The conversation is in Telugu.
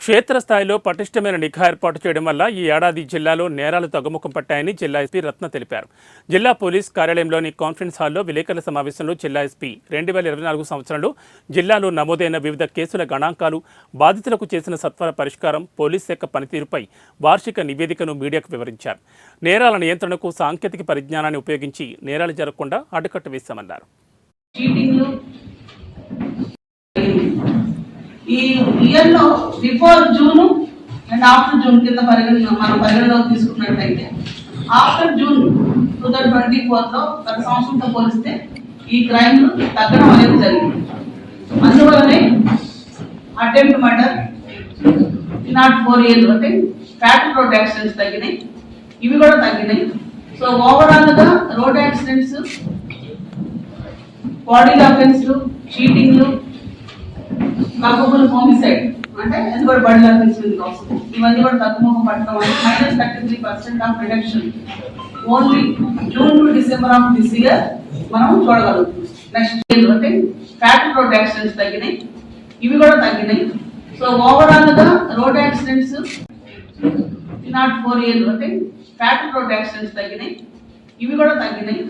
క్షేత్రస్థాయిలో పటిష్టమైన నిఘా ఏర్పాటు చేయడం వల్ల ఈ ఏడాది జిల్లాలో నేరాలు తగ్గుముఖం పట్టాయని జిల్లా ఎస్పీ రత్న తెలిపారు. జిల్లా పోలీస్ కార్యాలయంలోని కాన్ఫరెన్స్ హాల్లో విలేకరుల సమావేశంలో జిల్లా ఎస్పీ 2024 సంవత్సరంలో జిల్లాలో నమోదైన వివిధ కేసుల గణాంకాలు, బాధితులకు చేసిన సత్వర పరిష్కారం, పోలీస్ శాఖ పనితీరుపై వార్షిక నివేదికను మీడియాకు వివరించారు. నేరాల నియంత్రణకు సాంకేతిక పరిజ్ఞానాన్ని ఉపయోగించి నేరాలు జరగకుండా అడ్డుకట్ట వేశామన్నారు. ఈ ఇయర్లో before June and after June కింద మనం పరిగణలోకి తీసుకున్నట్లయితే ఆఫ్టర్ జూన్ 2024లో గత సంవత్సరంతో పోలిస్తే ఈ క్రైమ్ తగ్గడం అనేది జరిగింది. అందువల్లనే అటెంప్ట్ మర్డర్ నాట్ 4 years అంటే ఫ్యాటల్ రోడ్ యాక్సిడెంట్స్ తగ్గినాయి, ఇవి కూడా తగ్గినాయి. సో ఓవరాల్ గా రోడ్ యాక్సిడెంట్స్, బాడీ అఫెన్స్లు, చీటింగ్లు, కల్పబుల్ హోమిసైడ్ అంటే అది కూడా బడి అఫెన్స్, ఇవన్నీ కూడా తగ్గుముఖం పట్టడం వల్ల -33% of reduction only June to December of this year మనం చూడగలుగుతాం. నెక్స్ట్ ఇయర్ అంటే ఫ్యాటల్ రోడ్ యాక్సిడెంట్స్ తగ్గినాయి, ఇవి కూడా తగ్గినాయి. సో ఓవరాల్ గా రోడ్ యాక్సిడెంట్స్ నాట్ 4 years అంటే ఫ్యాటల్ రోడ్ యాక్సిడెంట్స్ తగ్గినాయి, ఇవి కూడా తగ్గినాయి.